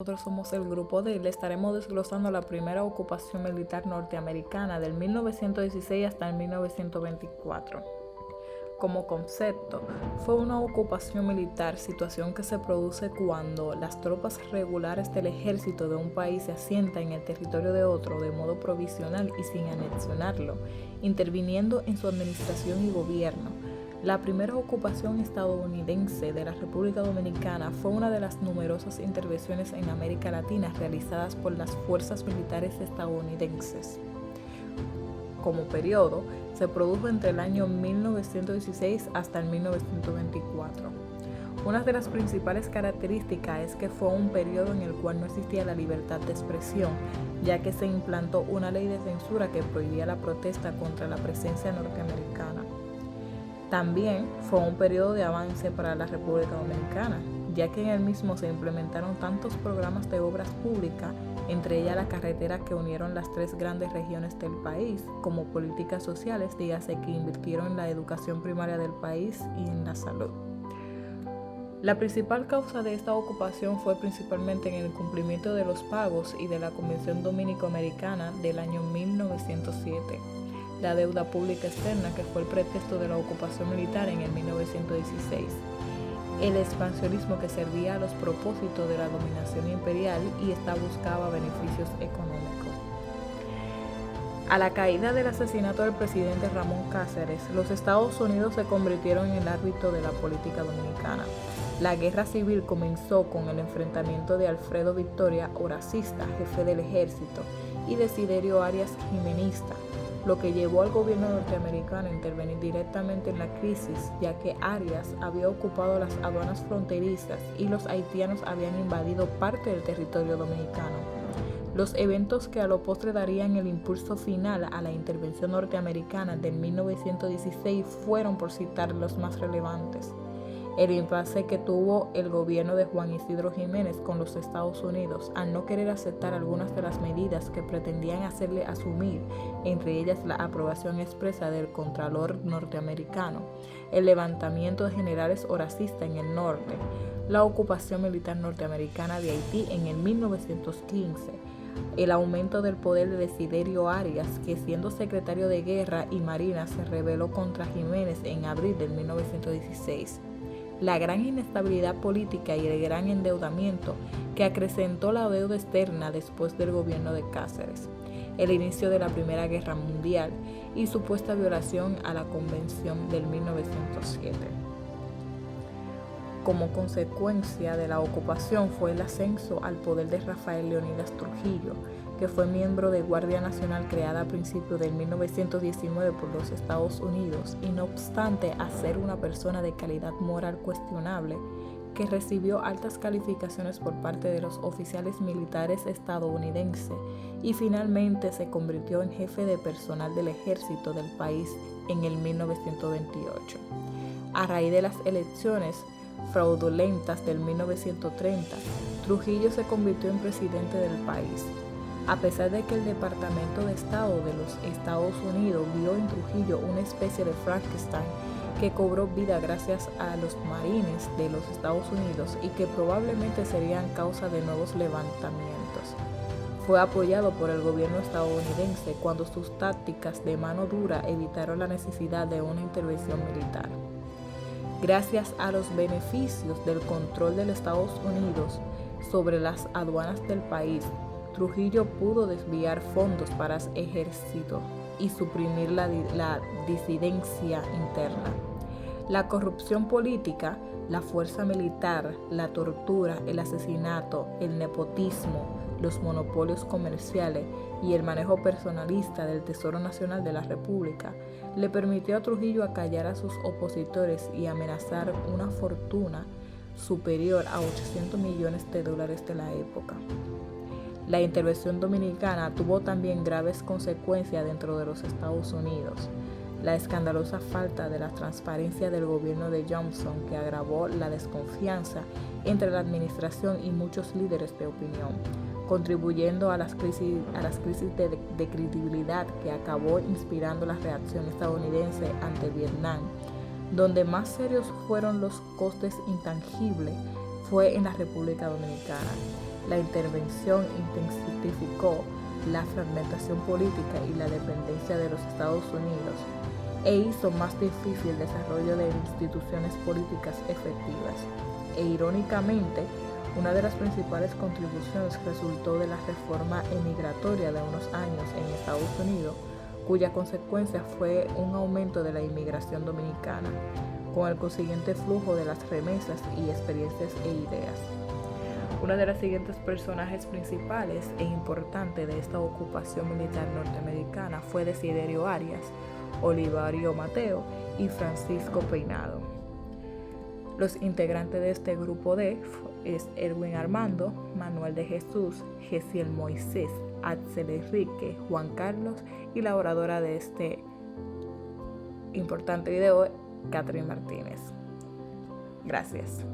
Nosotros somos el Grupo D y le estaremos desglosando la primera ocupación militar norteamericana del 1916 hasta el 1924. Como concepto, fue una ocupación militar, situación que se produce cuando las tropas regulares del ejército de un país se asientan en el territorio de otro de modo provisional y sin anexionarlo, interviniendo en su administración y gobierno. La primera ocupación estadounidense de la República Dominicana fue una de las numerosas intervenciones en América Latina realizadas por las fuerzas militares estadounidenses. Como periodo, se produjo entre el año 1916 hasta el 1924. Una de las principales características es que fue un periodo en el cual no existía la libertad de expresión, ya que se implantó una ley de censura que prohibía la protesta contra la presencia norteamericana. También fue un periodo de avance para la República Dominicana, ya que en el mismo se implementaron tantos programas de obras públicas, entre ellas la carretera que unieron las tres grandes regiones del país, como políticas sociales, dígase que invirtieron en la educación primaria del país y en la salud. La principal causa de esta ocupación fue principalmente en el cumplimiento de los pagos y de la Convención Dominico-Americana del año 1907. La deuda pública externa, que fue el pretexto de la ocupación militar en el 1916, el expansionismo que servía a los propósitos de la dominación imperial y esta buscaba beneficios económicos. A la caída del asesinato del presidente Ramón Cáceres, los Estados Unidos se convirtieron en el árbitro de la política dominicana. La guerra civil comenzó con el enfrentamiento de Alfredo Victoria, horacista, jefe del ejército, y Desiderio Arias, jimenista, lo que llevó al gobierno norteamericano a intervenir directamente en la crisis, ya que Arias había ocupado las aduanas fronterizas y los haitianos habían invadido parte del territorio dominicano. Los eventos que a lo postre darían el impulso final a la intervención norteamericana del 1916 fueron, por citar, los más relevantes: el impasse que tuvo el gobierno de Juan Isidro Jiménez con los Estados Unidos al no querer aceptar algunas de las medidas que pretendían hacerle asumir, entre ellas la aprobación expresa del Contralor norteamericano, el levantamiento de generales horacistas en el norte, la ocupación militar norteamericana de Haití en el 1915, el aumento del poder de Desiderio Arias, que siendo secretario de Guerra y Marina se rebeló contra Jiménez en abril de 1916. La gran inestabilidad política y el gran endeudamiento que acrecentó la deuda externa después del gobierno de Cáceres, el inicio de la Primera Guerra Mundial y supuesta violación a la Convención del 1907. Como consecuencia de la ocupación fue el ascenso al poder de Rafael Leónidas Trujillo, que fue miembro de Guardia Nacional creada a principios del 1919 por los Estados Unidos y, no obstante a ser una persona de calidad moral cuestionable, que recibió altas calificaciones por parte de los oficiales militares estadounidenses y finalmente se convirtió en jefe de personal del ejército del país en el 1928. A raíz de las elecciones fraudulentas del 1930, Trujillo se convirtió en presidente del país. A pesar de que el Departamento de Estado de los Estados Unidos vio en Trujillo una especie de Frankenstein que cobró vida gracias a los marines de los Estados Unidos y que probablemente serían causa de nuevos levantamientos, fue apoyado por el gobierno estadounidense cuando sus tácticas de mano dura evitaron la necesidad de una intervención militar. Gracias a los beneficios del control de los Estados Unidos sobre las aduanas del país, Trujillo pudo desviar fondos para el ejército y suprimir la disidencia interna. La corrupción política, la fuerza militar, la tortura, el asesinato, el nepotismo, los monopolios comerciales y el manejo personalista del Tesoro Nacional de la República le permitió a Trujillo acallar a sus opositores y amenazar una fortuna superior a $800 millones de la época. La intervención dominicana tuvo también graves consecuencias dentro de los Estados Unidos. La escandalosa falta de la transparencia del gobierno de Johnson, que agravó la desconfianza entre la administración y muchos líderes de opinión, contribuyendo a las crisis de credibilidad que acabó inspirando la reacción estadounidense ante Vietnam, donde más serios fueron los costes intangibles fue en la República Dominicana. La intervención intensificó la fragmentación política y la dependencia de los Estados Unidos e hizo más difícil el desarrollo de instituciones políticas efectivas. E irónicamente, una de las principales contribuciones resultó de la reforma emigratoria de unos años en Estados Unidos, cuya consecuencia fue un aumento de la inmigración dominicana, con el consiguiente flujo de las remesas y experiencias e ideas. Uno de los siguientes personajes principales e importantes de esta ocupación militar norteamericana fue Desiderio Arias, Olivario Mateo y Francisco Peinado. Los integrantes de este grupo D es Erwin Armando, Manuel de Jesús, Gesiel Moisés, Axel Enrique, Juan Carlos y la oradora de este importante video, Catherine Martínez. Gracias.